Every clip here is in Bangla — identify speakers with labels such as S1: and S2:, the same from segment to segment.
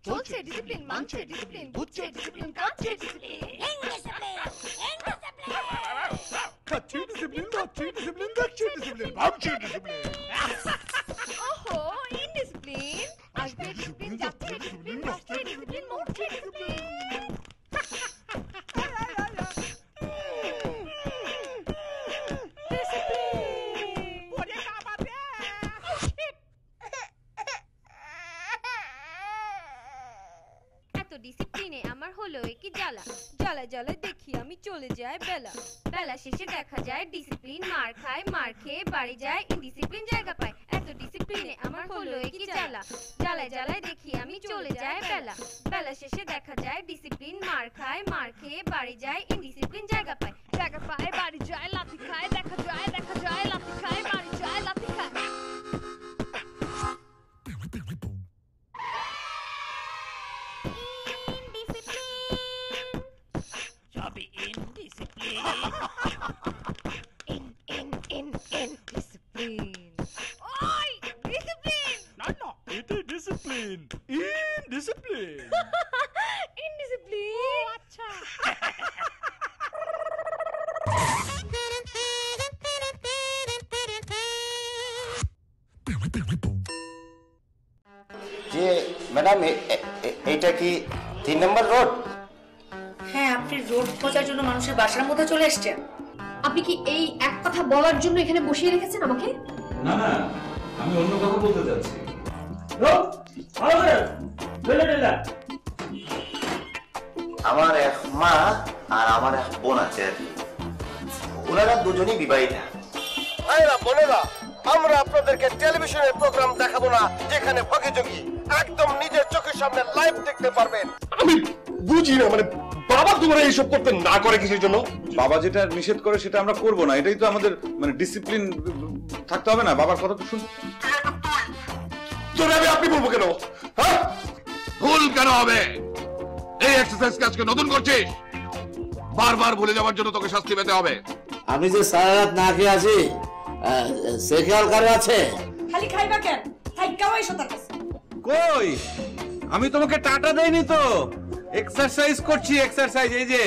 S1: চলছে ডিসিপ্লিন, মানছে ডিসিপ্লিন, বুঝছে ডিসিপ্লিন, কাটছে ডিসিপ্লিন,
S2: খাচ্ছে ডিসিপ্লিন, খাচ্ছে ডিসিপ্লিন, দেখছে ডিসিপ্লিন, ভাবছে ডিসিপ্লিন।
S1: ওহো ইনডিসিপ্লিন, আসবে ডিসিপ্লিন, যাচ্ছে ডিসিপ্লিন, আসছে ডিসিপ্লিন, মরছে ডিসিপ্লিন।
S3: ডিসিপ্লিনে আমার হলো কি জ্বালা, জ্বালা জ্বালা দেখি আমি চলে যায় বেলা, বেলা শেষে দেখা যায় ডিসিপ্লিন মার খায়, মার খেয়ে বাড়ি যায় ইনডিসিপ্লিন জায়গা পায়। এত ডিসিপ্লিনে আমার হলো কি জ্বালা, জ্বালায় জ্বালায় দেখি আমি চলে যায় বেলা, বেলা শেষে দেখা যায় ডিসিপ্লিন মার খায়, মার খেয়ে বাড়ি যায় ইনডিসিপ্লিন জায়গা পায়,
S1: জায়গা পায় বাড়ি যায় লাথি খায়, দেখা যায় লাথি খায়, বাড়ি যায় লাথি খায়।
S4: যে ম্যাডাম এইটা কি 3 নম্বর রোড?
S5: হ্যাঁ, আপনি রোড খোঁজার জন্য মানুষের বাসার মধ্যে চলে এসেছেন। আপনি কি এই এক কথা বলার জন্য এখানে বসিয়ে রেখেছেন আমাকে?
S6: না না, আমি অন্য কথা বলতে যাচ্ছি।
S4: আমার এক মা আর আমার এক বোন আছে, ওনারা দুজনই বিবাহিতা। ভাইরা বোনেরা, আমরা আপনাদেরকে টেলিভিশনের প্রোগ্রাম দেখাবো না যেখানে ভগিযোগী, একদম নিজের চোখের সামনে লাইভ দেখতে পারবেন।
S2: আমি বুঝি না, মানে বাবা তোমরা এইসব করতে না করে কিসের জন্য?
S6: বাবা যেটা নিষেধ করে সেটা আমরা করব না, এটাই তো আমাদের মানে ডিসিপ্লিন থাকতে হবে না। বাবার কথা তো শুন।
S2: তোরে আপনি বলবো কেন? হ্যাঁ,
S7: ভুল কেন হবে? এই এক্সারসাইজ আজকে নতুন করছিস, বারবার ভুলে যাওয়ার জন্য তোকে শাস্তি পেতে হবে।
S8: আমি যে সারা রাত না খেয়ে আছি, সে খেয়াল কারো আছে?
S5: খালি খাইবা কেন? থাইকাও এসো তার কাছে।
S6: কই, আমি তোমাকে টাটা দেইনি তো, এক্সারসাইজ করছি, এক্সারসাইজ। এই যে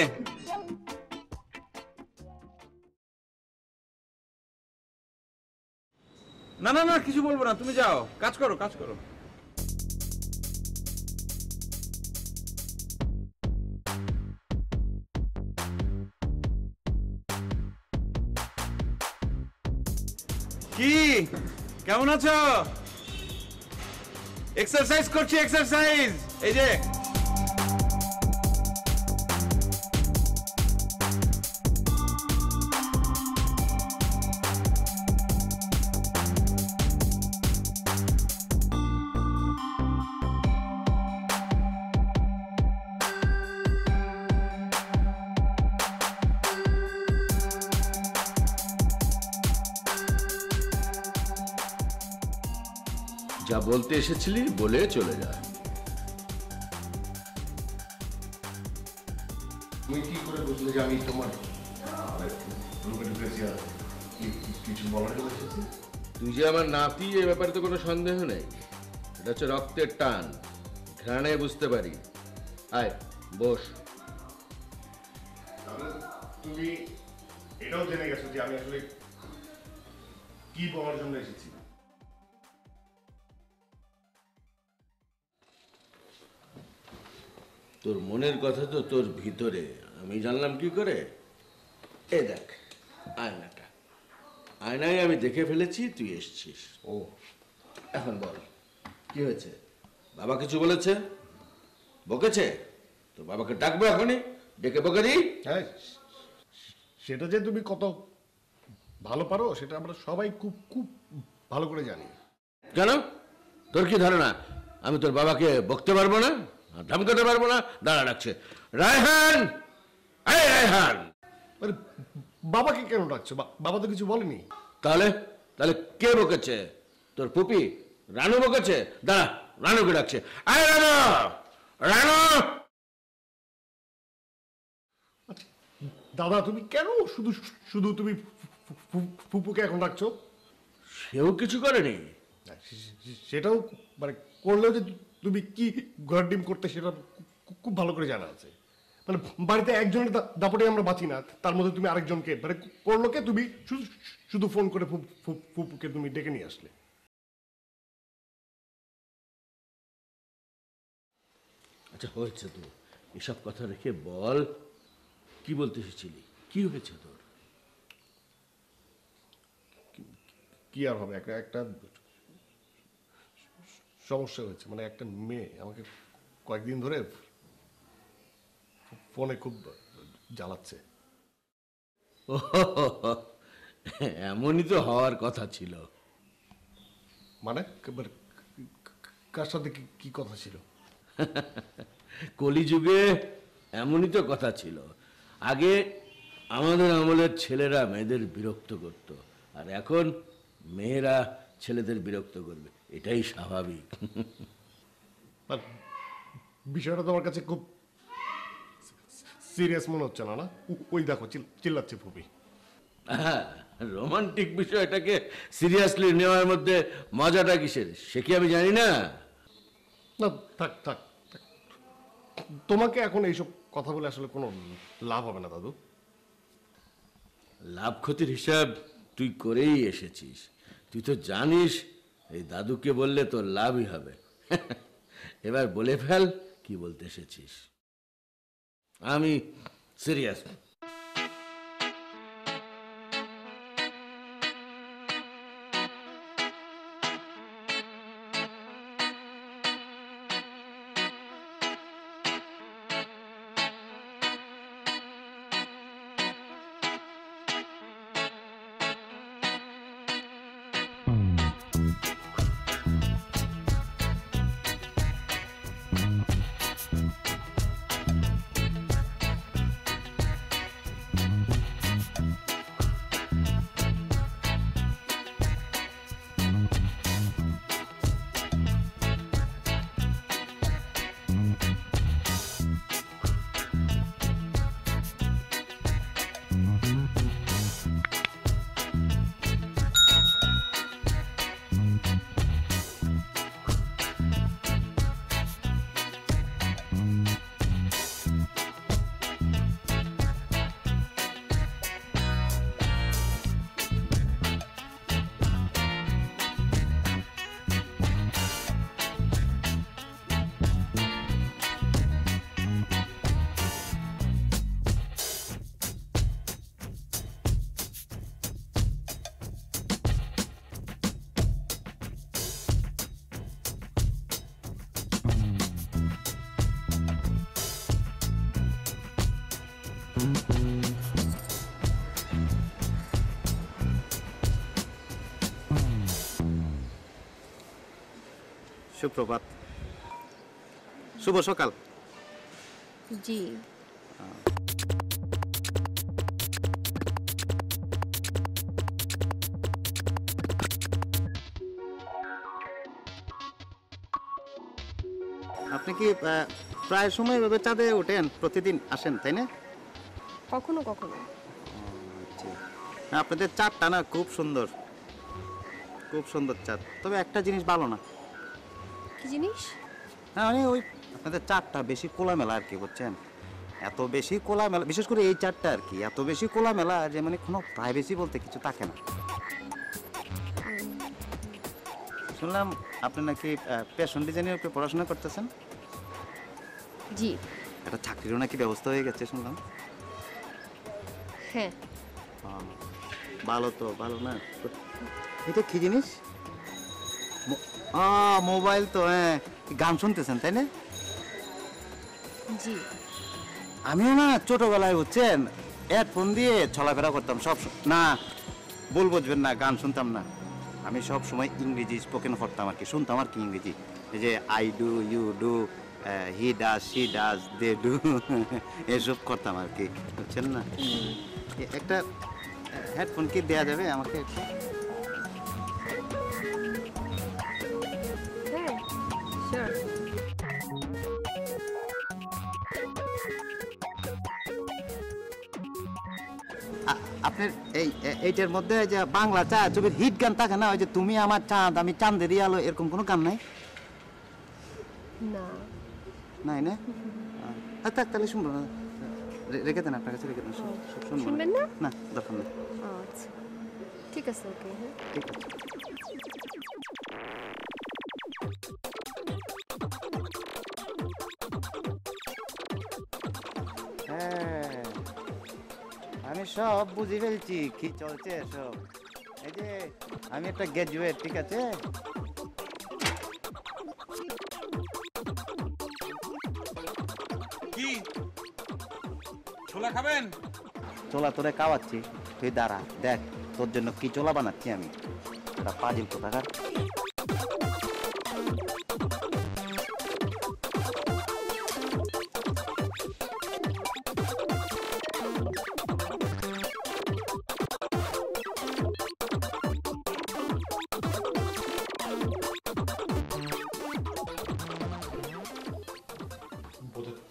S6: না না না, কিছু বলবো না, তুমি যাও, কাজ করো কাজ করো। কি কেমন আছো? এক্সারসাইজ করছি, এক্সারসাইজ। এই যে
S7: যা বলতে এসেছিলি বলে চলে যা।
S2: তুই কি করে বুঝলে যে আমি তোমার রূপে ঢুকেছি আর কিছু বলার জন্য এসেছি?
S7: তুই যে আমার নাতি, এ ব্যাপারে তো কোনো সন্দেহ নেই। এটা হচ্ছে রক্তের টান, ঘ্রাণে বুঝতে পারি। আয় বস।
S2: তুমি এটাও জেনে গেছো যে আমি আসলে কি বলার জন্য এসেছি?
S7: তোর মনের কথা তো তোর ভিতরে, আমি জানলাম কি করে? এ দেখ আয়নাটা, আয়নায় আমি দেখে ফেলেছি তুই এসছিস।
S2: ও,
S7: এখন বল কি হয়েছে? বাবা কিছু বলেছে? বকেছে? তো বাবাকে ডাকবো এখনই, ডেকে বকে দিই।
S2: হ্যাঁ, সেটা যে তুমি কত ভালো পারো সেটা আমরা সবাই খুব খুব ভালো করে জানি।
S7: কেন, তোর কি ধারণা আমি তোর বাবাকে বকতে পারবো না, ধমকাতে পারবো না? দাঁড়া ডাকছে, রায়হান, এই রায়হান।
S2: আরে বাবাকে কেন ডাকছো? বাবা তো কিছু বলেনি।
S7: তাহলে তাহলে কে বকেছে? তোর পুপি রানু বকেছে? দাঁড়া, রানুকে ডাকছে, আয় রানু, রানু।
S2: দাদা তুমি কেন শুধু শুধু তুমি ফুপুকে এখন ডাকছো?
S7: সেও কিছু করেনি।
S2: সেটাও মানে করলেও যে তুমি কি ঘর ডিম করতে সেটা খুব ভালো করে জানা আছে। মানে বাড়িতে একজনের দাপটে আমরা বাঁচি না, তার মধ্যে তুমি আরেকজনকে মানে করলো কে? তুমি শুধু ফোন করে ফুপুকে তুমি ডেকে নিয়ে আসলে।
S7: আচ্ছা হয়েছে তো, এসব কথা রেখে বল কি বলতে এসেছিলি, কি হয়েছে তোর?
S2: কি আর হবে, একটা সমস্যা হয়েছে। মানে একটা মেয়ে আমাকে কয়েকদিন ধরে ফোনে খুব জ্বালাচ্ছে।
S7: ও এমনই তো হওয়ার কথা ছিল।
S2: মানে কার সাথে কি কথা ছিল?
S7: কলিযুগে এমনই তো কথা ছিল। আগে আমাদের আমলের ছেলেরা মেয়েদের বিরক্ত করত, আর এখন মেয়েরা ছেলেদের বিরক্ত করবে, এটাই স্বাভাবিক।
S2: আর বিষয়টা তোমার কাছে খুব সিরিয়াস মনে হচ্ছে না? না ওই দেখো চিল্লাচ্ছে ফুপি।
S7: রোমান্টিক বিষয়টাকে সিরিয়াসলি নেওয়ার মধ্যে মজাটা কিসের, সে কি আমি জানি না?
S2: না থাক থাক, তোমাকে এখন এইসব কথা বলে আসলে কোনো লাভ হবে না দাদু।
S7: লাভ ক্ষতির হিসাব তুই করেই এসেছিস। তুই তো জানিস এই দাদুকে বললে তোর লাভই হবে। এবার বলে ফেল কি বলতে এসেছিস। আমি সিরিয়াস।
S9: সুপ্রভাত, শুভ সকাল।
S1: জি
S9: আপনি কি প্রায় সময় এভাবে চাঁদে ওঠেন? প্রতিদিন আসেন তাই না?
S1: কখনো কখনো।
S9: আপনাদের চাঁদটা না খুব সুন্দর, খুব সুন্দর চাঁদ। তবে একটা জিনিস ভালো না।
S1: কি জিনিস?
S9: হ্যাঁ মানে ওই আপনাদের চাঁদটা বেশি খোলামেলা আর কি, বুঝছেন? এত বেশি খোলামেলা, বিশেষ করে এই চাঁদটা আর কি এত বেশি খোলামেলা যে মানে কোনো প্রাইভেসি বলতে কিছু থাকে না। শুনলাম আপনি নাকি ফ্যাশন ডিজাইনের উপরে পড়াশোনা করতেছেন।
S1: জি
S9: একটা চাকরিরও নাকি ব্যবস্থা হয়ে গেছে শুনলাম।
S1: হ্যাঁ।
S9: ভালো তো, ভালো না? এটা কি জিনিস? মোবাইল তো, হ্যাঁ। গান শুনতেছেন তাই না?
S1: জি
S9: আমিও না ছোটবেলায় বুঝছেন হেডফোন দিয়ে চলাফেরা করতাম সব। না ভুল বুঝবেন না, গান শুনতাম না আমি। সব সময় ইংরেজি স্পোকেন করতাম আর কি, শুনতাম আর কি ইংরেজি। এই যে I do, you do, he does, she does, they do, এসব করতাম আর কি, বুঝছেন না? একটা হেডফোন কি দেয়া যাবে আমাকে?
S1: হ্যাঁ শিওর।
S9: আপনার এইটার মধ্যে যে বাংলা চা ছবির হিট গান থাকে না, ওই যে তুমি আমার চাঁদ আমি চাঁদের আলো, এরকম কোনো গান নাই?
S1: না
S9: নাই না থাক তাহলে শুনবো না, রেখে দেন, আপনার কাছে রেখে দেন, সব শুনবো
S1: শুনবেন না?
S9: না দরকার নেই।
S1: আচ্ছা ঠিক আছে, ওকে। হ্যাঁ
S9: ঠিক আছে। হ্যাঁ আমি সব বুঝে ফেলছি কি চলছে সব। এই যে আমি একটা গ্র্যাজুয়েট, ঠিক আছে?
S6: কি ছোলা খাবেন?
S9: চোলা তোরে খাওয়াচ্ছি, তুই দাঁড়া দেখ তোর জন্য কি চোলা বানাচ্ছি আমি, একটা পাজিল কোথাকার।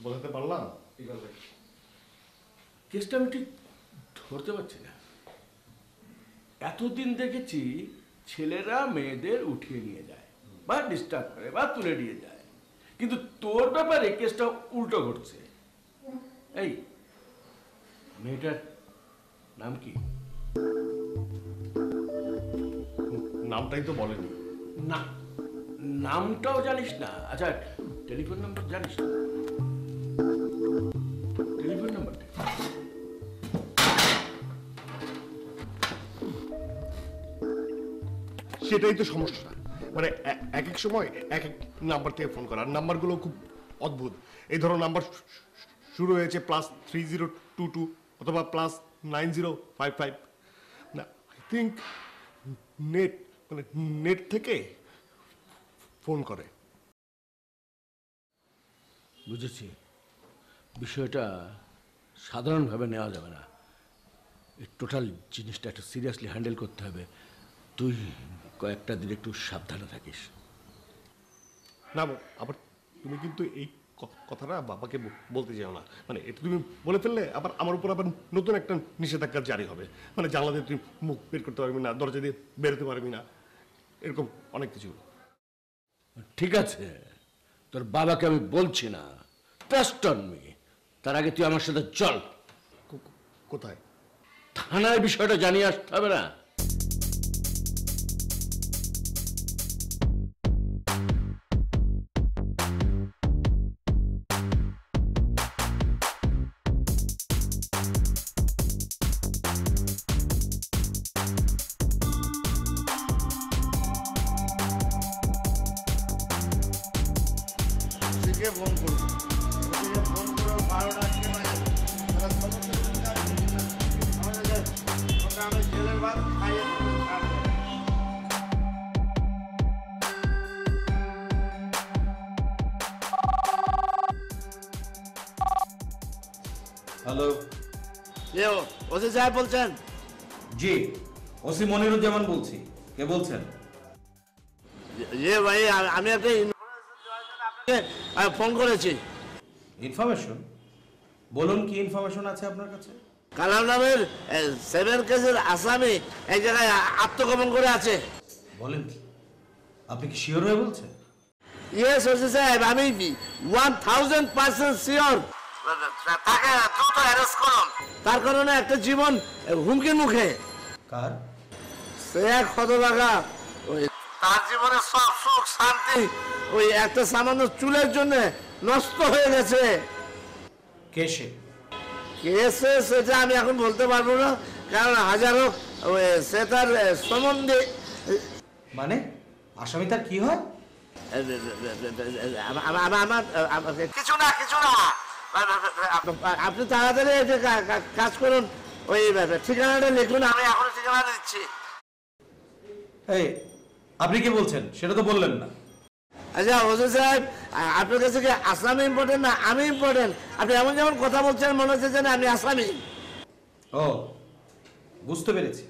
S2: বোঝাতে পারলাম?
S7: কেসটা আমি ঠিক ধরতে পারছি না। এতদিন দেখেছি ছেলেরা মেয়েদের উঠিয়ে নিয়ে যায় বা ডিস্টার্ব করে বা তুলে নিয়ে যায়, কিন্তু তোর ব্যাপারে কেসটা উল্টো ঘটছে। এই মেয়েটার নাম কি?
S2: নামটাই তো বলেনি।
S7: না, নামটাও জানিস না? আচ্ছা টেলিফোন নাম্বার জানিস না? টেলিফোন নাম্বারটা
S2: সেটাই তো সমস্যা, মানে এক এক সময় এক এক নাম্বার থেকে ফোন করা, নাম্বারগুলো খুব অদ্ভুত। এই ধরো নাম্বার শুরু হয়েছে +3022 অথবা +9055। না, আই থিঙ্ক নেট থেকে ফোন করে।
S7: বুঝেছি, বিষয়টা সাধারণভাবে নেওয়া যাবে না, এই টোটাল জিনিসটা একটু সিরিয়াসলি হ্যান্ডেল করতে হবে। তুই কয়েকটা দিন একটু সাবধানে থাকিস।
S2: না আবার তুমি কিন্তু এই কথাটা বাবাকে বলতে চাও না, মানে এটা তুমি বলে ফেললে আবার আমার উপর আবার নতুন একটা নিষেধাজ্ঞা জারি হবে, মানে জানলা দিয়ে তুই মুখ বের করতে পারবি না, দরজা দিয়ে বেরোতে পারবি না, এরকম অনেক কিছু।
S7: ঠিক আছে, তোর বাবাকে আমি বলছি না, ট্রাস্ট অন মি। তার আগে তুই আমার সাথে চল।
S2: কোথায়?
S7: থানায় বিষয়টা জানিয়ে আসতে হবে না?
S8: ফোন করবো, ফোন করে 12টা আমি ছেলের ভাত খাইয়ে
S6: হ্যালো,
S8: ওসি সাহেব বলছেন?
S6: জি, ওসি মনিরুজ্জামান বলছি। কে বলছেন?
S8: ভাই আমি একটা ফোন করেছি।
S6: ইনফরমেশন? বলুন কি ইনফরমেশন আছে আপনার কাছে?
S8: কালাম নামের 7 কেসের আসামি এক জায়গায় আত্মগোপন করে আছে।
S6: বলেন কি? আপনি কি শিওর হয়ে বলছেন?
S8: ইয়েস ওসি সাহেব, আমি 1000% শিওর। তাকে দ্রুত অ্যারেস্ট করুন, তার কারণে একটা জীবন হুমকির মুখে।
S6: কার?
S8: সে এক হতভাগা, ওই তার জীবনে সব সুখ শান্তি ওই একটা সামান্য চুলের জন্য নষ্ট হয়ে গেছে।
S6: কে সে?
S8: কেসে সেটা আমি এখন বলতে পারবো না, কারণ হাজারো সে তার সম্বন্ধে।
S6: মানে আসামি তার কি হয়?
S8: আমার কিছু না আপনি তাড়াতাড়ি কাজ করুন, ওই ঠিকানাটা লিখুন, আমি এখন ঠিকানা দিচ্ছি।
S6: এই আপনি কি বলছেন সেটা তো বললেন না।
S8: আচ্ছা ওসি সাহেব, আপনার কাছে কি আসামি ইম্পর্টেন্ট না আমি ইম্পর্টেন্ট? আপনি এমন যেমন কথা বলছেন মনে হচ্ছে যে আপনি আসামি।
S6: ও বুঝতে পেরেছি,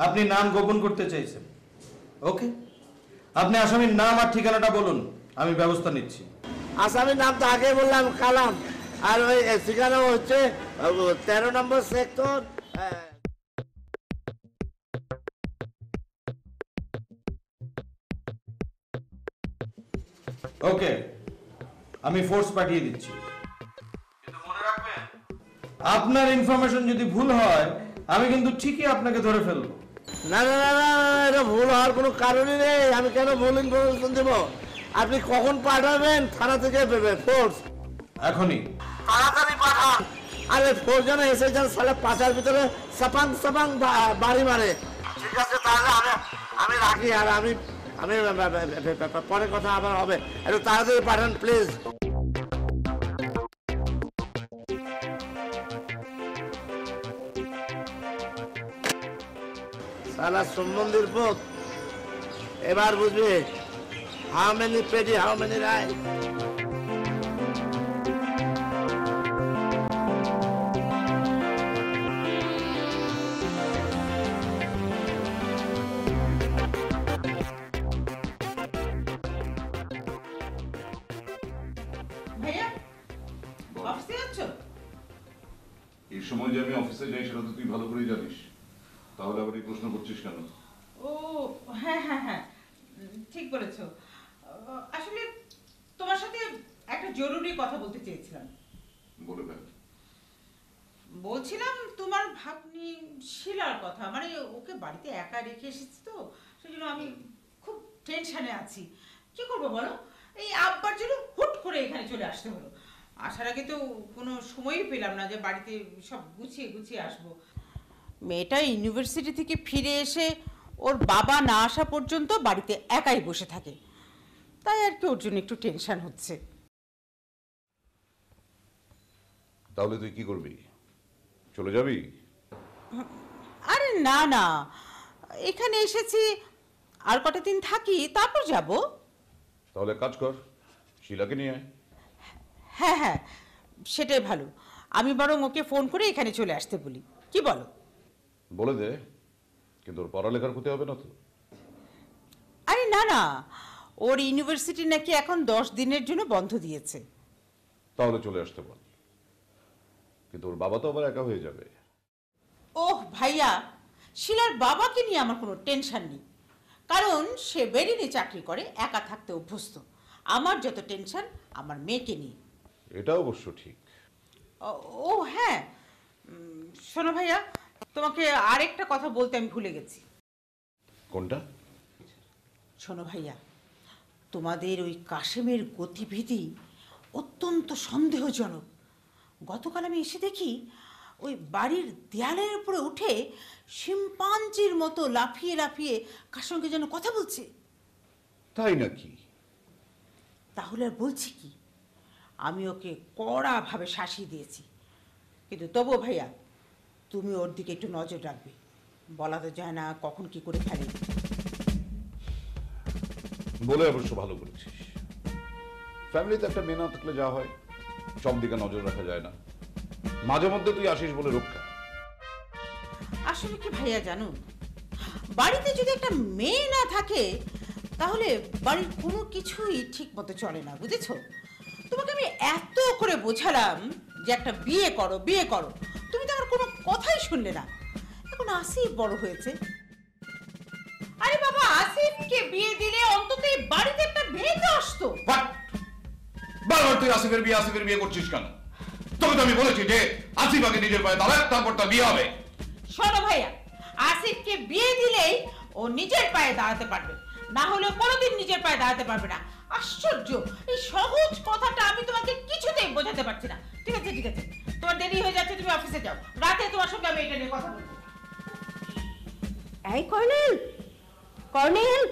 S6: আপনি নাম গোপন করতে চাইছেন। ওকে, আপনি আসামির নাম আর ঠিকানাটা বলুন, আমি ব্যবস্থা নিচ্ছি।
S8: আসামির নাম তো আগে বললাম, কালাম, আর ওই ঠিকানা হচ্ছে 13 নম্বর সেক্টর।
S6: ওকে, আমি ফোর্স পাঠিয়ে দিচ্ছি। কিন্তু মনে রাখবেন, আপনার ইনফরমেশন যদি ভুল হয় আমি কিন্তু ঠিকই আপনাকে ধরে ফেলবো।
S8: না না না না, এটা ভুল হওয়ার কোনো কারণই নেই। আমি কেন ভুল ইনফরমেশন দেবো? আপনি কখন পাঠাবেন? থানা থেকে পেবেন ফোর্স
S6: এখনই
S8: তাড়াতাড়ি পাঠান। আরে ফোর্স যেন এসে যান, সালে পাঁচার ভিতরে সাপাং সাপাং বাড়ি মারে। ঠিক আছে, তাহলে আমি রাখি। আর আমি পরে কথা আবার হবে। একটু তাড়াতাড়ি পাঠান প্লিজ। সালা সম্বন্ধের পথ এবার বুঝবি। হাউ মেনি পেটি, হাউ মেনি রায়।
S10: ভাইয়া অফিসে যাচ্ছ?
S11: এই সময় যে আমি অফিসে যাই সেটা তো তুই ভালো করেই জানিস, তাহলে আবার এই প্রশ্ন করছিস কেন?
S10: ও হ্যাঁ হ্যাঁ হ্যাঁ, ঠিক বলেছো। আসলে তোমার সাথে একটা জরুরি কথা বলতে চেয়েছিলাম।
S11: বলে দেখ।
S10: বলছিলাম তোমার ভাগ্নি শিলার কথা, মানে ওকে বাড়িতে একা রেখে এসেছি তো, সেজন্য আমি খুব টেনশনে আছি। কি করবো বলো? এই আব্বার জন্য হুট করে এখানে চলে আসতে হলো। আসার আগে তো কোনো সময়ই পেলাম না যে বাড়িতে সব গুছিয়ে গুছিয়ে আসবো। মেয়েটা ইউনিভার্সিটি থেকে ফিরে এসে ওর বাবা না আসা পর্যন্ত বাড়িতে একাই বসে থাকে, তাই আর কি ওর জন্য একটু টেনশন হচ্ছে।
S11: তাহলে তুই কি করবি? চলে যাবি?
S10: আরে না না, এখানে এসেছি, আর কটা দিন থাকি তারপর যাব।
S11: তাহলে কাজ কর, শিলাকে নিয়ে আয়।
S10: হ্যাঁ হ্যাঁ, সেটাই ভালো। আমি বরং ওকে ফোন করে এখানে চলে আসতে বলি, কি বলো?
S11: বলে দে, কিন্তু ওর পড়ালেখার ক্ষতি হবে না তো?
S10: আরে না না, ওর ইউনিভার্সিটি নাকি এখন 10 দিনের জন্য বন্ধ দিয়েছে।
S11: তাহলে চলে আসতে বল, কিন্তু ওর বাবা তো আবার একা হয়ে যাবে।
S10: ওহ ভাইয়া, শিলার বাবাকে নিয়ে আমার কোনো টেনশন নেই, কারণ সে বেরিয়ে চাকরি করে, একা থাকতে অভ্যস্ত। আমার যত টেনশন আমার মেয়েকে নিয়ে।
S11: এটা অবশ্য ঠিক।
S10: ও হ্যাঁ, শোনো ভাইয়া, তোমাকে আরেকটা কথা বলতে আমি ভুলে গেছি।
S11: কোনটা?
S10: শোনো ভাইয়া, তোমাদের ওই কাশেমের গতিবিধি অত্যন্ত সন্দেহজনক। গতকাল আমি এসে দেখি ওই বাড়ির দেয়ালের উপরে উঠে শিম্পাঞ্জির মতো লাফিয়ে লাফিয়ে কার সঙ্গে যেন কথা বলছে।
S11: তাই নাকি?
S10: তাহলে আর বলছি কি, আমি ওকে কড়াভাবে শাসিয়ে দিয়েছি, কিন্তু তবুও ভাইয়া তুমি ওর দিকে একটু নজর রাখবে। বলা তো যায় না কখন কি করে ফেলে।
S11: বলে অবশ্য ভালো করেছিস। ফ্যামিলিতে একটা মেয়ে না থাকলে যা হয়, সব দিকে নজর রাখা যায় না। মাঝে মধ্যে তুই আসিস বলে রক্ষা।
S10: আসলে কি ভাইয়া জানো, বাড়িতে যদি একটা মেয়ে না থাকে তাহলে বাড়ির কোনো কিছুই ঠিক মতো চলে না, বুঝেছো? তোমাকে আমি এত করে বোঝালাম যে একটা বিয়ে করো বিয়ে করো, তুমি তো আমার কোনো কথাই শুনলে না। এখন আসিফ বড় হয়েছে। আরে বাবা, আসিফকে বিয়ে দিলে অন্তত এই বাড়িতে একটা মেয়ে তো আসতো।
S11: বারবার তুই আসিফের বিয়ে করছিস কেন? তোকে তো আমি বলেছি যে আসিফ আগে নিজের পায়ে দাঁড়াক, তারপর তার বিয়ে হবে।
S10: শোনো ভাইয়া, আসিফকে বিয়ে দিলেই ও নিজের পায়ে দাঁড়াতে পারবে, না হলে কোনোদিন নিজের পায়ে দাঁড়াতে পারবে না। আশ্চর্য, এই সহজ কথাটা আমি তোমাকে কিছুতেই বোঝাতে পারছি না। ঠিক আছে ঠিক আছে, তোমার দেরি হয়ে যাচ্ছে, তুমি অফিসে যাও। রাতে তোমার সঙ্গে আমি এটা নিয়ে কথা বলবো।
S1: এই কর্নেল, কর্নেল,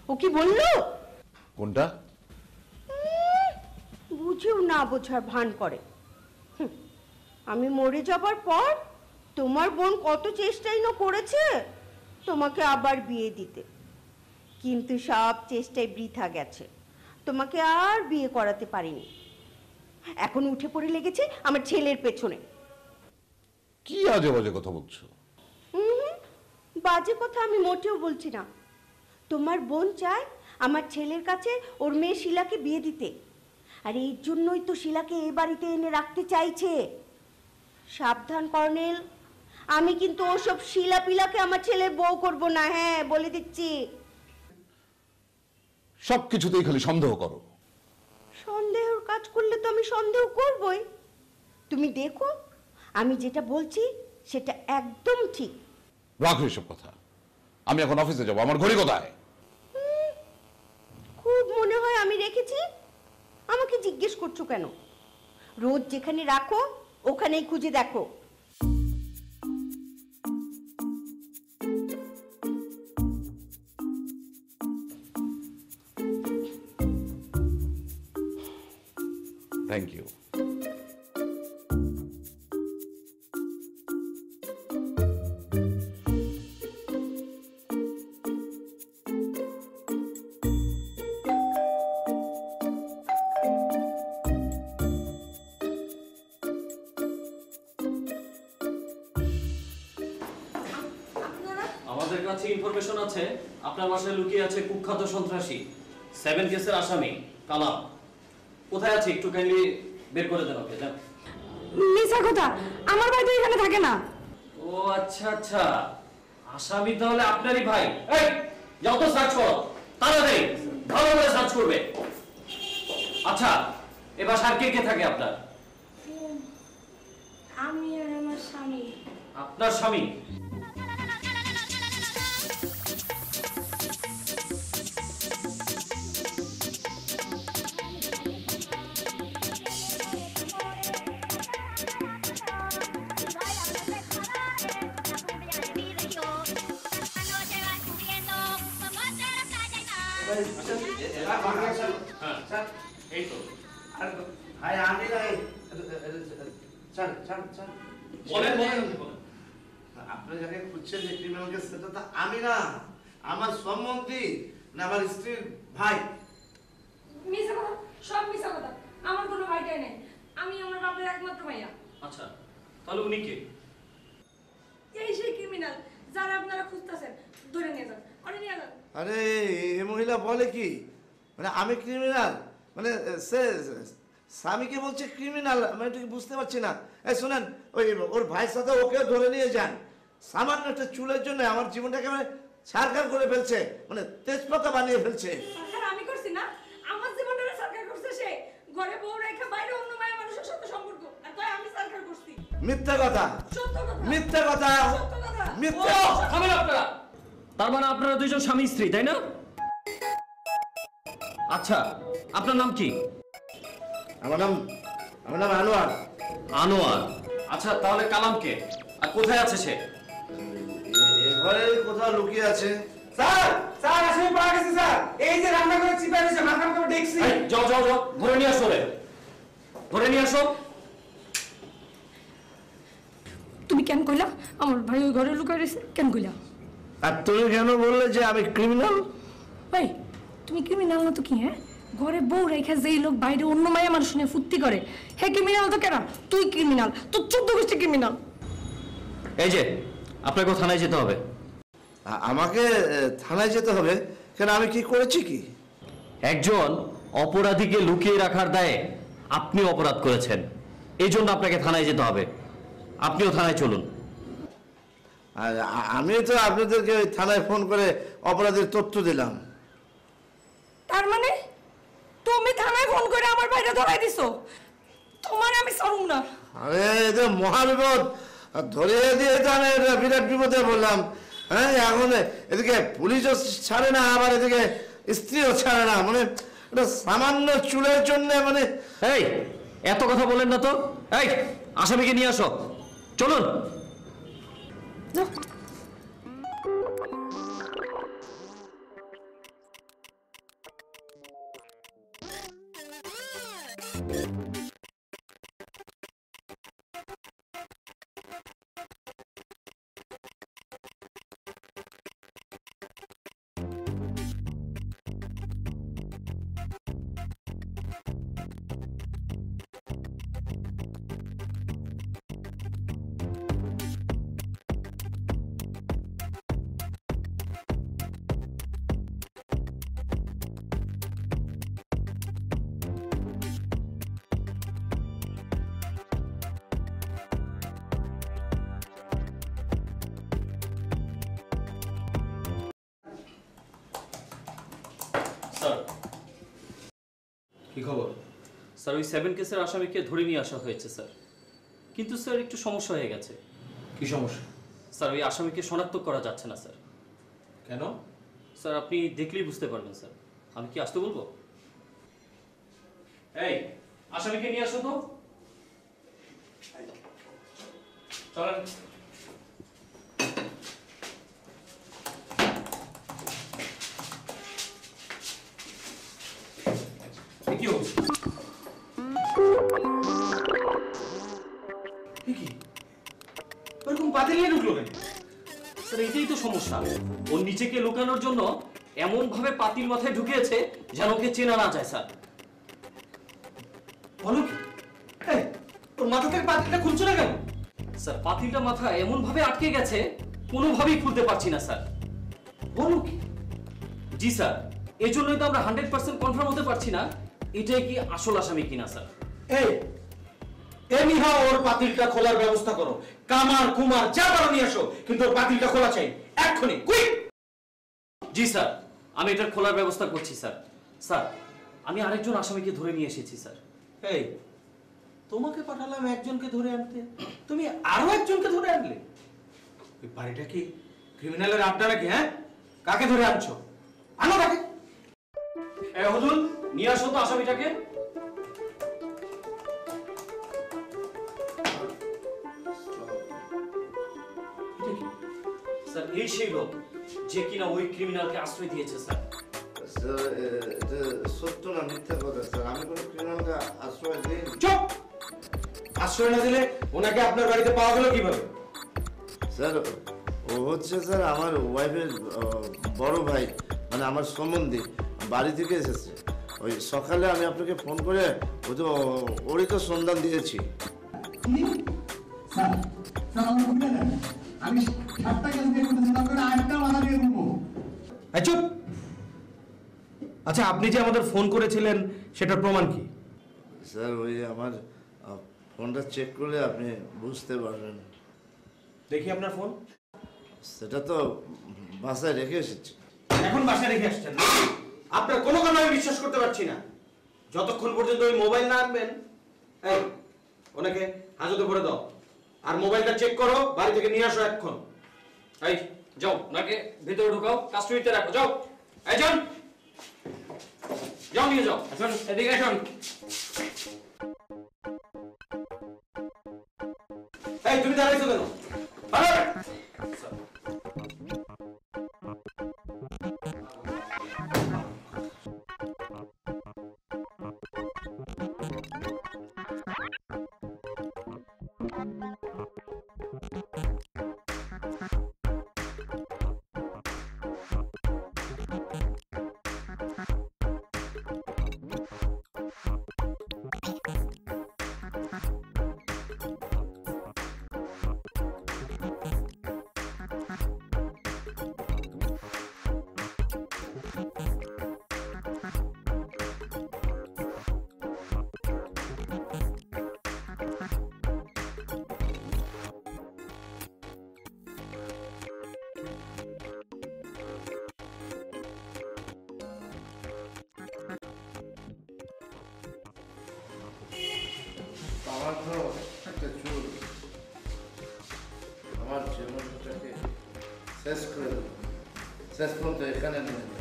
S1: ও কি বললো?
S11: কোনটা?
S1: বুঝেও না বোঝার ভান করে। আমি মরে যাবার পর তোমার বোন কত চেষ্টাই না করেছে তোমাকে আবার বিয়ে দিতে, কিন্তু সব চেষ্টায় বৃথা গেছে। তোমাকে আর বিয়ে করাতে পারিনি। এখন উঠে পড়ে লেগেছে আমার ছেলের পেছনে।
S11: কি আজে বাজে কথা বলছো?
S1: বাজে কথা আমি মোটেও বলছি না। তোমার বোন চায় আমার ছেলের কাছে ওর মেয়ে শিলাকে বিয়ে দিতে, আর এই জন্যই তো শিলাকে এ বাড়িতে এনে রাখতে চাইছে। সাবধান কর্নেল, আমি কিন্তু ওসব শিলা পিলাকে আমার ছেলের বউ করব না, হ্যাঁ বলে দিচ্ছি।
S11: সবকিছুতেই খালি সন্দেহ করো।
S1: সন্দেহর কাজ করলে তো আমি সন্দেহ করবই। তুমি দেখো আমি যেটা বলছি সেটা একদম ঠিক।
S11: রাখো এসব কথা, আমি এখন অফিসে যাবো। আমার ঘড়ি কোথায়?
S1: খুব মনে হয় আমি রেখেছি। আমাকে জিজ্ঞেস করছো কেন? রোজ যেখানে রাখো ওখানেই খুঁজে দেখো।
S11: Thank you.
S12: আমাদের কাছে ইনফরমেশন আছে আপনার বাসায় লুকিয়ে আছে কুখ্যাত সন্ত্রাসী 7 কেসের আসামি কালাম। কোথায় আছে একটু কাইন্ডলি বের করে দেন ওকে। যান।
S5: মিছা কথা, আমার ভাই তো এখানে থাকে না।
S12: ও আচ্ছা আচ্ছা, আসামি তাহলে আপনারই ভাই। এই যাও তো সার্চ করো তাড়াতাড়ি, ভালো করে সার্চ করবে। আচ্ছা এবার আর কে কে থাকে আপনার?
S5: আমি আর আমার স্বামী।
S12: আপনার স্বামী?
S8: ভাই আমি নাই, আপনি যাকে খুঁজছেন যে ক্রিমিনালকে, সেটা তো আমি না, আমার সম্বন্ধী, না আমার স্ত্রীর ভাই।
S5: মিছা কথা, সব মিছা কথা। আমার কোনো ভাইটাই নেই, আমি আমার বাপের একমাত্র ভাইয়া।
S12: আচ্ছা তাহলে উনি কে?
S5: এই সেই ক্রিমিনাল যারা আপনারা খুঁজতেছেন, ধরে নিয়ে যান, আরে নিয়ে যান।
S8: আরে এই মহিলা বলে কি, মানে আমি ক্রিমিনাল, মানে সে স্বামীকে বলছে ক্রিমিনাল, আমি এটা বুঝতে পারছি না। এই শোনেন, ওই ওর ভাইয়ের সাথে ওকে ধরে নিয়ে যান। সামান্য একটা চুলের জন্য আমার জীবনটাকে মানে ছারখার করে ফেলছে, মানে তেজপাতা বানিয়ে ফেলছে।
S5: সরকার আমি করছি না, আমার জীবনটা সরকার করছে। সে ঘরে বউ রেখে বাইরে অন্য মায়ের মানুষের সাথে সম্পর্ক, আর তাই আমি সরকার করছি।
S8: মিথ্যা কথা,
S5: সত্য কথা,
S8: মিথ্যা কথা,
S5: সত্য কথা।
S8: মিথ্যা।
S12: থামেন আপনারা। তার মানে আপনারা দুইজন স্বামী স্ত্রী, তাই না? আচ্ছা আপনার নাম কি?
S8: আমার নাম আনোয়ার।
S12: আনোয়ার। আচ্ছা তাহলে কালাম কে, আর কোথায় আছে সে?
S8: ঘরে কোথাও লুকিয়ে আছে।
S13: স্যার স্যার আসলে পাওয়া গেছে স্যার, এই যে রান্না করে চিপা দিয়েছে, মাথা মাথা দেখছি।
S12: যাও যাও যাও, ধরে নিয়ে আসো রে, ধরে নিয়ে আসো।
S5: তুমি কেন কইলা আমার ভাই ওই ঘরে লুকায় রয়েছে? কেন কইলা?
S8: আর তুমি কেন বললে যে আমি ক্রিমিনাল?
S5: ভাই তুমি ক্রিমিনাল না তো কি? হ্যাঁ, ঘরে বউ রেখে যেই লোক বাইরে অন্য মায়া মানুষ নিয়ে ফুর্তি করে, হে ক্রিমিনাল তো কেন? তুই ক্রিমিনাল, তোর 14 গোষ্ঠী ক্রিমিনাল।
S12: এই যে আপনাকে থানায় যেতে হবে।
S8: আমাকে থানায় যেতে হবে কেন? আমি কি করেছি কি?
S12: একজন অপরাধীকে লুকিয়ে রাখার দায়ে আপনি অপরাধ করেছেন, এই জন্য আপনাকে থানায় যেতে হবে। আপনিও থানায় চলুন।
S8: আর আমি তো আপনাদেরকে ওই থানায় ফোন করে অপরাধের তথ্য দিলাম।
S5: তার মানে তুমি থানায় ফোন করে আমার ভাইটা ধরাই দিছো? তোমার আমি ছাড়ুম না।
S8: আরে এটা মহাবিপদ, ধরিয়ে দিয়ে তো আমি বিরাট বিপদে বললাম। হ্যাঁ, এখন এদিকে পুলিশও ছাড়ে না, আবার এদিকে স্ত্রীও ছাড়ে না, মানে এটা সামান্য চুলের জন্য। মানে
S12: এই এত কথা বলেন না তো। এই আসামিকে নিয়ে আসো, চলুন।
S6: কি খবর?
S12: স্যার ওই 7 কেসের আসামিকে ধরে নিয়ে আসা হয়েছে স্যার, কিন্তু স্যার একটু সমস্যা হয়ে গেছে।
S6: কি সমস্যা?
S12: স্যার ওই আসামিকে শনাক্ত করা যাচ্ছে না স্যার।
S6: কেন?
S12: স্যার আপনি দেখলেই বুঝতে পারবেন স্যার। আমি কি আসতে বলবো? এই আসামিকে নিয়ে আসো তো। চলেন।
S6: কি হচ্ছে? এরকম পাতিল নিয়ে ঢুকলো কেন?
S12: স্যার এটাই তো সমস্যা, ওর নিচেকে লুকানোর জন্য এমন ভাবে পাতিল মাথায় ঢুকিয়েছে যেন ওকে চেনা না যায় স্যার।
S6: বলো কি? এই, তোর মাথা থেকে পাতিলটা খুলছো না কেন?
S12: স্যার পাতিলটা মাথায় এমন ভাবে আটকে গেছে কোনোভাবেই খুলতে পারছি না স্যার।
S6: বলো কি?
S12: জি স্যার, এই জন্যই তো আমরা 100% কনফার্ম হতে পারছি না এটাই কি আসল আসামি কিনা স্যার।
S6: এই এনিহাও ওর পাতিলটা খোলার ব্যবস্থা করো, কামার কুমার যা পারো নিয়ে আসো, কিন্তু ওর পাতিলটা খোলা চাই এক্ষুনি, কুইক।
S12: জি স্যার, আমি এটার খোলার ব্যবস্থা করছি স্যার। স্যার আমি আরেকজন আসামিকে ধরে নিয়ে এসেছি স্যার।
S6: এই তোমাকে পাঠালাম একজনকে ধরে আনতে, তুমি আরো একজনকে ধরে আনলে? এই বাড়িটা কি ক্রিমিনালের আড্ডা নাকি? হ্যাঁ, কাকে ধরে আনছো? আনো তাকে।
S12: এই হুজুর নিয়ে আসো তো আসামিটাকে। স্যার এই সেই লোক যে কিনা ওই ক্রিমিনালকে আশ্রয় দিয়েছে স্যার।
S8: স্যার এটা সত্য না মিথ্যা কথা স্যার, আমি কোনো ক্রিমিনালকে আশ্রয় দিই।
S6: চুপ! আশ্রয় না দিলে ওনাকে আপনার বাড়িতে পাওয়া গেল কিভাবে?
S8: স্যার ও হচ্ছে স্যার আমার ওয়াইফের বড় ভাই, মানে আমার সম্বন্ধী, বাড়ি থেকে এসেছে। ওই সকালে আমি আপনাকে ফোন করে ও তো ওরই তো সন্ধান দিয়েছি।
S6: চুপ! আচ্ছা আপনি যে আমাদের ফোন করেছিলেন সেটার প্রমাণ কি?
S8: স্যার ওই আমার ফোনটা চেক করলে আপনি বুঝতে পারবেন।
S6: দেখি আপনার ফোন।
S8: সেটা তো বাসায় রেখে এসেছি।
S6: এখন বাসায় রেখে আসছেন? আপনার কোনো কথা আমি বিশ্বাস করতে পারছি না। যতক্ষণ পর্যন্ত ওই মোবাইল না আনবেন, এই ওনাকে হাজতে করে দাও, আর মোবাইলটা চেক করো, বাড়ি থেকে নিয়ে আসো এখন।
S12: এই যাও, নাকে ভিতরে ঢুকাও, কাস্টডিতে রাখো, যাও। এই যান, যাও নিয়ে যাও। এখন এদিকে আসুন।
S6: এই তুমি দাঁড়াইছো কেন?
S8: আমার তো একটা চুল, আমার জীবনটাকে শেষ করে দেবো, শেষ পর্যন্ত এখানে নিয়ে যাবো।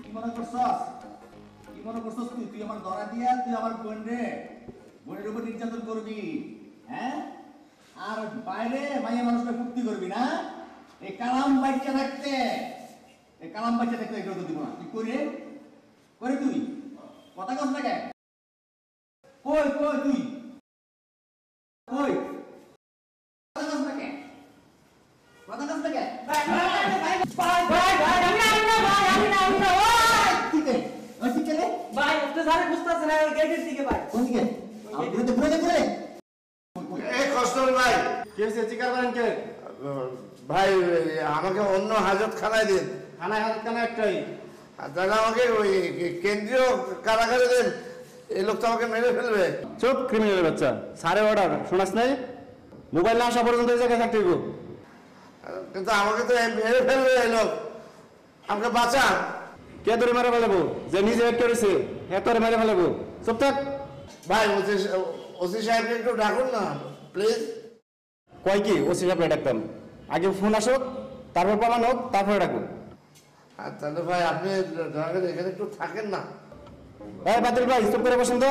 S14: কি মনে করছস? কি মনে করছস তুই? তুই আমার ধরা দিয়া তুই আমার বোনের উপর নির্যাতন করবি, হ্যাঁ? আর বাইরে মাইয়া মানুষকে ফুর্তি করবি না? এই কালাম বাচ্চা থাকতে এগুলো তো দিব না। তুই করে তুই কথা কস না কেন? কই তুই কই কথা কস না কেন? কথা কস না কেন?
S13: ভাই আপনি যারা বুঝতেছেন না গেটের দিকে ভাই।
S14: কোন দিকে? ঘুরে
S8: এই কষ্টর ভাই,
S14: কে হয়েছে? চিকার করেন কে?
S8: ভাই আমাকে অন্য হাজতখানায় দিন।
S14: হাজতখানা একটাই,
S8: তাহলে আমাকে ওই কেন্দ্রীয় কারাগারে দেন, এই লোক তো আমাকে মেরে ফেলবে।
S14: চুপ ক্রিমিনাল বাচ্চা, সারে অর্ডার শোনাস নাই? মোবাইল না আসা পর্যন্ত এই জায়গায় থাকতে
S8: কিন্তু আমাকে তো মেরে ফেলবে এই লোক, আমাকে বাঁচান।
S13: কে তোরে মারে ফেলাবো? যে নিজে হেড করেছে হে তোরে মারে ফেলাবো। চুপ থাক।
S8: ভাই ওসি সাহেবকে একটু ডাকুন না প্লিজ।
S13: কয় কি ওসি সাহেবকে ডাকতাম? আগে ফোন আসুক, তারপর প্রমাণ হোক, তারপরে ডাকুন।
S8: আর তাহলে ভাই আপনি এখানে একটু থাকেন না।
S13: ভাই বাতিল ভাই চুপ করে বসুন তো।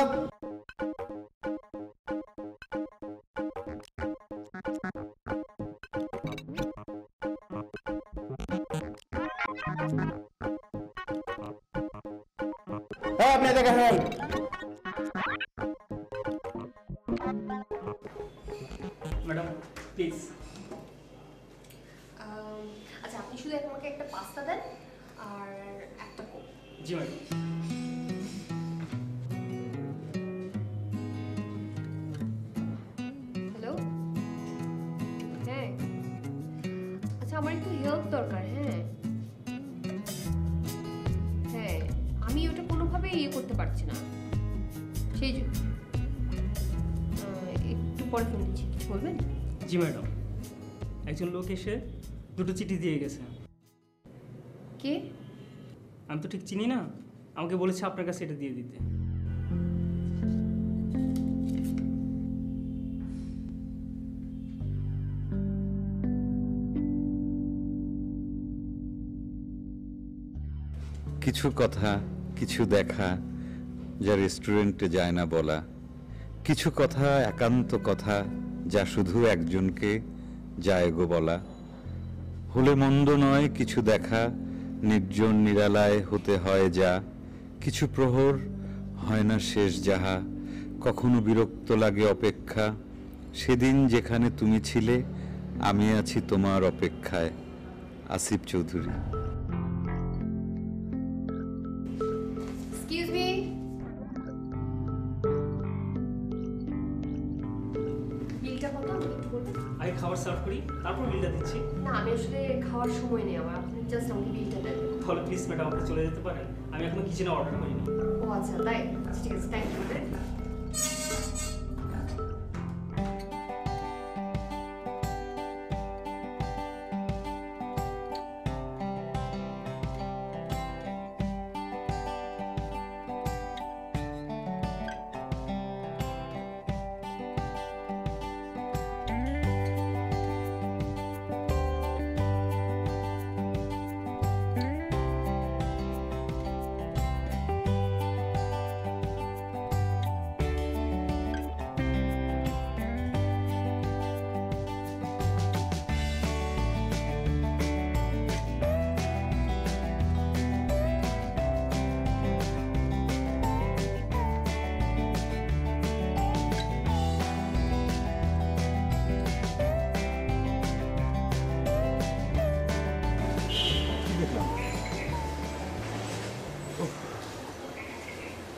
S13: হ্যাঁ আপনি দেখেন
S15: ম্যাডাম প্লিজ।
S16: আচ্ছা আপনি শুধু আমাকে একটা পাস্তা দেন আর একটা কোক।
S15: জি ম্যাডাম।
S16: হ্যালো, হ্যাঁ আচ্ছা আমার একটু হেল্প দরকার। হ্যাঁ হ্যাঁ আমি ওটা কোনোভাবে ইয়ে করতে পারছি না, সেই জন্য একটু পরে ফোন দিচ্ছি। কিছু বলবেন?
S15: জি ম্যাডাম, একজন লোক এসে দুটো চিঠি দিয়ে গেছে।
S16: কে?
S15: আমি তো ঠিক চিনি না, আমাকে বলেছে আপনার কাছে এটা দিয়ে দিতে।
S17: কিছু কথা, কিছু দেখা যা রেস্টুরেন্টে যায় না বলা, কিছু কথা একান্ত কথা যা শুধু একজনকে যায় গো বলা। হলে মন্দ নয় কিছু দেখা, নির্জন নিরালায় হতে হয় যা। কিছু প্রহর হয় না শেষ যাহা, কখনো বিরক্ত লাগে অপেক্ষা। সেদিন যেখানে তুমি ছিলে আমি আছি তোমার অপেক্ষায়। আসিফ চৌধুরী।
S16: এক্সকিউজ মি, বিলটা কত আমাকে একটু বলবেন?
S15: আগে খাবার সার্ভ করি, তারপর বিলটা দিচ্ছি।
S16: না আমি আসলে খাওয়ার সময় নেই আমার, আপনি জাস্ট আমাকে বিলটা দেন।
S15: তাহলে প্লিজ ম্যাডাম আপনি চলে যেতে পারেন, আমি এখনো কিচেনে অর্ডার করিনি।
S16: ও আচ্ছা তাই, আচ্ছা ঠিক আছে, থ্যাংক ইউ।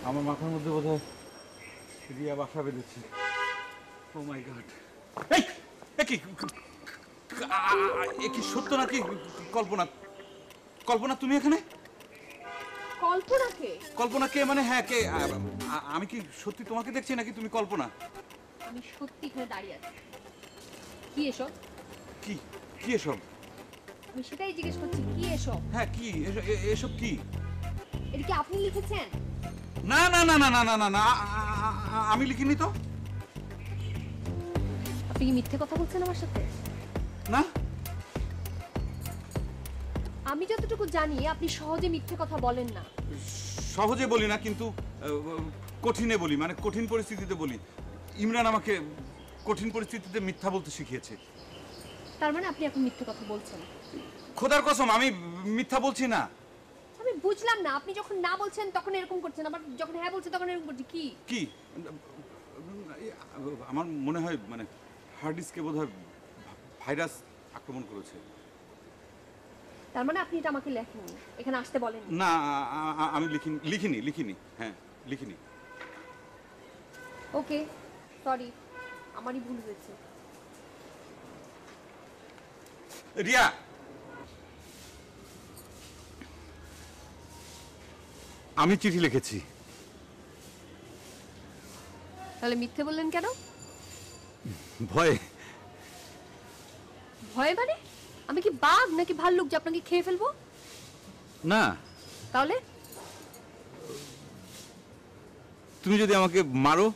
S11: আমার মাথার মধ্যে বোধহয় রিয়া বাসা বেঁধেছে। ও মাই গড! এই কি সত্য নাকি কল্পনা? কল্পনা তুমি এখানে?
S16: কল্পনা কে?
S11: কল্পনা কে মানে? হ্যাঁ কে? আমি কি সত্যি তোমাকে দেখছি নাকি তুমি কল্পনা?
S16: আমি সত্যি এখানে দাঁড়িয়ে আছি। কি এসব?
S11: কি কি এসব?
S16: আমি সেটাই জিজ্ঞেস করছি, কি এসব?
S11: হ্যাঁ কি এসব? কি
S16: এটা কি আপনি লিখেছেন?
S11: না না না না না না না, আমি লিখিনি তো।
S16: আপনি কি মিথ্যে কথা বলছেন আমার সাথে?
S11: না,
S16: আমি যতটুকু জানি আপনি সহজে মিথ্যে কথা বলেন না।
S11: সহজে বলি না, কিন্তু কঠিনে বলি, মানে কঠিন পরিস্থিতিতে বলি। ইমরান আমাকে কঠিন পরিস্থিতিতে মিথ্যা বলতে শিখিয়েছে।
S16: তার মানে আপনি এখন মিথ্যে কথা বলছেন?
S11: খোদার কসম আমি মিথ্যা বলছি না।
S16: আমি বুঝলাম না, আপনি যখন না বলছেন তখন এরকম করছেন, আবার যখন হ্যাঁ বলছেন তখন এরকম করছেন। কি
S11: কি? আমার মনে হয় মানে হার্ড ডিস্কে বোধহয় ভাইরাস আক্রমণ করেছে।
S16: তার মানে আপনি এটা আমাকে লেখেন, এখানে আসতে বলেন
S11: না? আমি লিখিনি। হ্যাঁ লিখিনি।
S16: ওকে সরি, আমারই ভুল হয়েছে।
S11: রিয়া, আমি চিঠি লিখেছি।
S16: তাহলে মিথ্যে বললেন কেন?
S11: ভয়ে।
S16: ভয় মানে? আমি কি বাঘ নাকি ভাল্লুক যে আপনাকে খেয়ে ফেলবো?
S11: না।
S16: তাহলে
S17: তুমি যদি আমাকে মারো?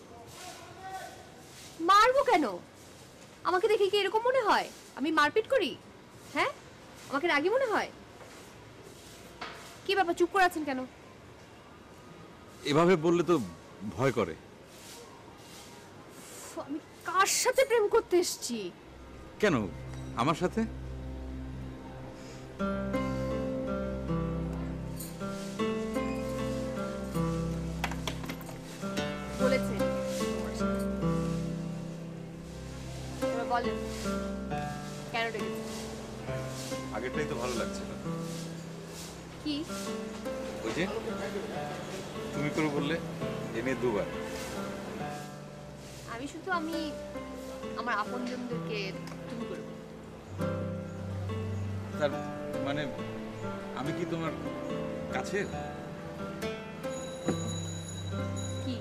S16: মারবো কেন? আমাকে দেখে কি এরকম মনে হয় আমি মারপিট করি? হ্যাঁ, আমাকে রাগী মনে হয়? কি বাবা চুপ করে আছেন কেন?
S17: এভাবে বললে তো ভয় করে।
S16: আমি কার সাথে প্রেম করতে এসেছি?
S17: কেন আমার সাথে?
S16: বলেছে এবার বলেন কেন ডেকেছেন?
S17: আগেরটাই তো ভালো লাগছিল।
S16: কি?
S17: ওই যে তুমি করে বললে এনে দুবার।
S16: আমি শুধু আমার আপনজনদেরকে তুমি করে বলি।
S17: তার মানে আমি কি তোমার কাছের?
S16: কি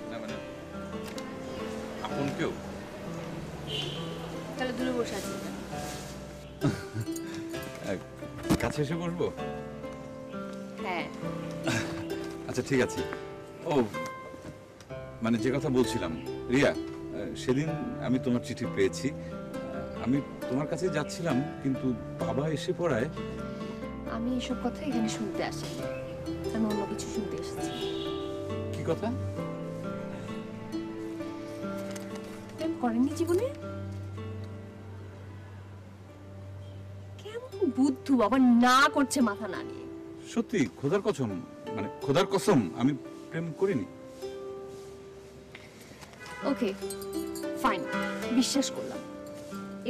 S17: না মানে আপন কেউ?
S16: তাহলে দূরে বসে আছি কেন?
S17: কাছে এসে বসবো?
S16: হ্যাঁ।
S17: আচ্ছা ঠিক আছে। ও মানে যে কথা বলছিলাম রিয়া, সেদিন আমি তোমার চিঠি পেয়েছি। আমি তোমার কাছে যাচ্ছিলাম কিন্তু বাবা এসে পড়ায়।
S16: আমি এসব কথা এখানে শুনতে আসি, আমি অন্য কিছু শুনতে এসেছি।
S17: কি কথা?
S16: প্রেম করেননি জীবনে? কেমন বুদ্ধু আবার না করছে মাথা না নিয়ে।
S17: সত্যি খোদার কসম, মানে খোদার কসম আমি প্রেম করিনি।
S16: ওকে ফাইন, বিশ্বাস করলাম।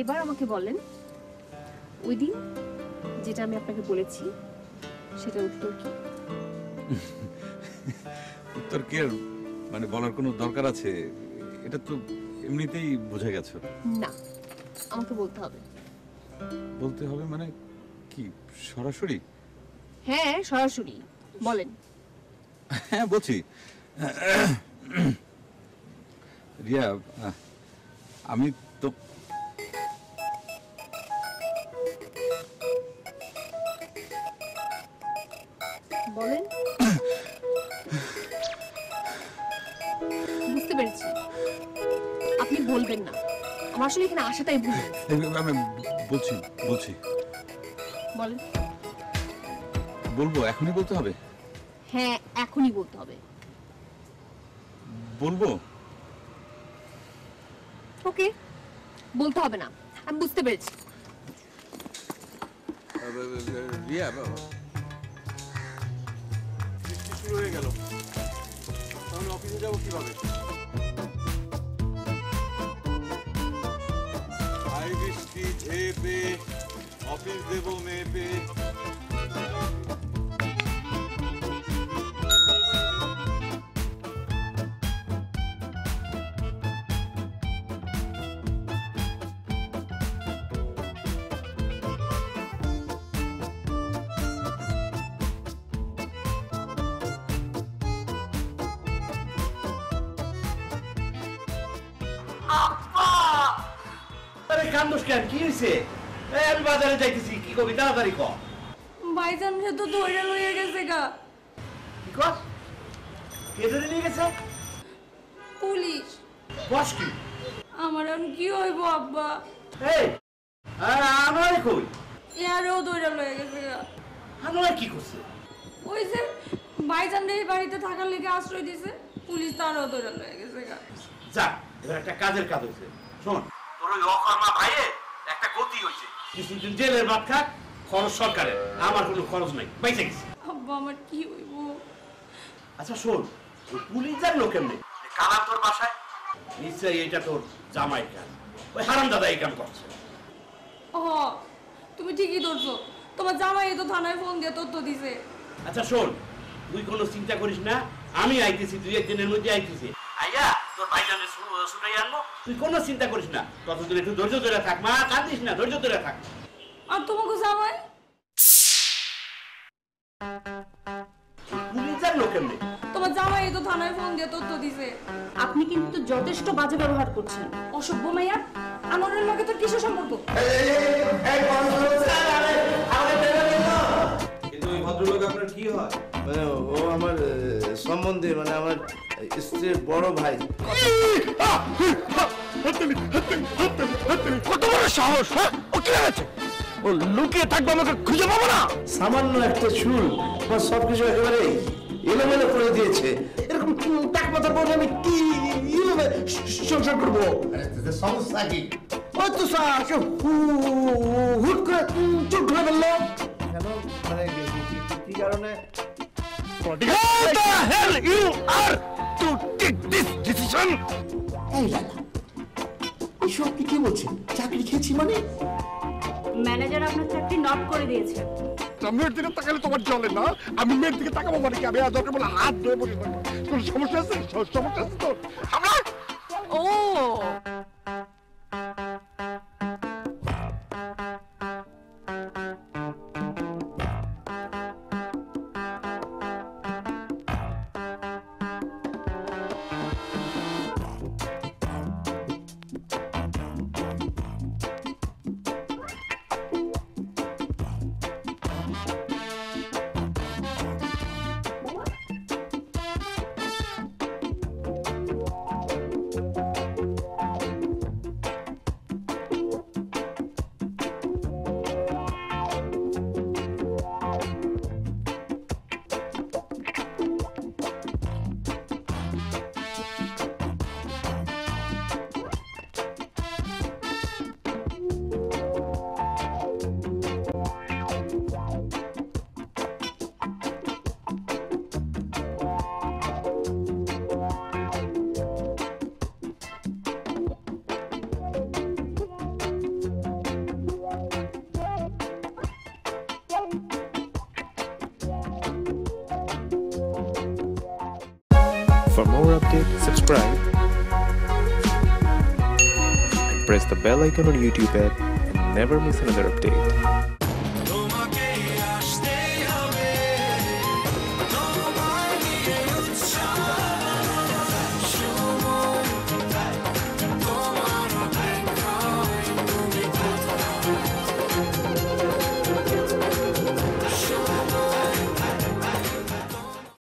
S16: এবার আমাকে বলেন ওই দিন যেটা আমি আপনাকে বলেছি সেটার উত্তর কি?
S17: উত্তর কি আর মানে বলার কোনো দরকার আছে? এটা তো এমনিতেই বোঝা গেছে।
S16: না, আমাকে বলতে হবে।
S17: বলতে হবে মানে কি সরাসরি?
S16: হ্যাঁ সরাসরি বলেন।
S17: হ্যাঁ বলছি। রিয়া, আমি তো
S16: বলেন। বুঝতে পেরেছি আপনি বলবেন না। আমার আসলে এখানে আসাটাই ভুল।
S17: আমি বলছি বলছি
S16: বলেন।
S17: বলবো? এখনই বলতে হবে?
S16: হ্যাঁ এখনই বলতে হবে।
S17: বলবো?
S16: ওকে বলতে হবে না, আমি বুঝতে পেরেছি।
S17: রিয়া, শুরু হয়ে গেল, তাহলে অফিসে যাবো কিভাবে? আই বৃষ্টি ঝেপে অফিস দেবো মেপে।
S6: কান্দুস কেন? কি হয়েছে? আমি বাজারে যাইতেছি, কি করবি? তাড়াতাড়ি কর।
S5: ভাইজান সে তো ধরে লইয়া গেছে গা।
S6: কি কর? কে ধরে নিয়ে গেছে?
S5: পুলিশ।
S6: বস কি?
S5: আমার এখন কি হইব আব্বা?
S6: এই আনোয়ারে কই?
S5: ইয়ারও ধরে লইয়া গেছে গা।
S6: আনোয়ার কি করছে?
S5: ওই যে ভাইজান এই বাড়িতে থাকার লেগে আশ্রয় দিছে, পুলিশ তারও ধরে লইয়া গেছে গা।
S6: যাক, এবার একটা কাজের কাজ হয়েছে। শোন, তোর ওই অকর্মা ভাইয়ের একটা গতি হয়েছে। কিছুদিন জেলের ভাত খাক, খরচ সরকারের, আমার কোনো খরচ নাই, বাইসে গেছে।
S5: আব্বা আমার কি হইব?
S6: আচ্ছা শোন, ওই পুলিশ জানলো কেমনে কালা তোর বাসায়? নিশ্চয়ই এটা তোর জামাই কাজ, ওই হারাম দাদা এই কাম করছে।
S5: ও তুমি ঠিকই ধরছো, তোমার জামাই তো থানায় ফোন দিয়ে তথ্য দিছে।
S6: আচ্ছা শোন, তুই কোনো চিন্তা করিস না, আমি আইতেছি, তুই একদিনের মধ্যে আইতেছি। আইয়া তোর ভাইজানের ছুটাই আনবো, তুই কোনো চিন্তা করিস না। ততদিন একটু ধৈর্য ধরে থাক, মা কাঁদিস না, ধৈর্য ধরে থাক।
S5: আর তোমাকে জামাই?
S6: পুলিশ জানলো কেমনে?
S5: তোমার জামাই তো থানায় ফোন দিয়ে তথ্য দিছে। আপনি কিন্তু যথেষ্ট বাজে ব্যবহার করছেন। অসভ্য মাইয়া, আনোয়ারের লগে তোর কিসের সম্পর্ক?
S6: কিন্তু ওই ভদ্রলোক আপনার কি হয়?
S8: মানে ও আমার সম্বন্ধে, মানে আমার স্ত্রীর বড় ভাই।
S2: কত বড় সাহস! ও কি আছে? ও লুকিয়ে থাকবে, আমাকে খুঁজে পাবো না।
S8: সামান্য একটা চুল আমার সবকিছু একেবারে এলোমেলো করে দিয়েছে। এরকম টাক মাথা পরে আমি কি এইভাবে সংসার করবো? সমস্যা কি? ওই তো হুট করে চুল খুলে ফেললো কেন? মানে কি কারণে?
S2: What the hell you are to take this decision?
S14: এই লালা, এসব আপনি কি বলছেন? চাকরি খেয়েছি মানে?
S18: ম্যানেজার আপনার চাকরি নট করে দিয়েছে।
S2: মেয়ের দিকে তাকালে তোমার চলে না। আমি মেয়ের দিকে তাকাবো মানে কি? আমি দরকার বলে হাত ধরে বসে থাকবো। কোনো সমস্যা আছে? সমস্যা আছে তো? আমার
S18: ও
S19: For more updates, subscribe and press the bell icon on YouTube app and never miss another update.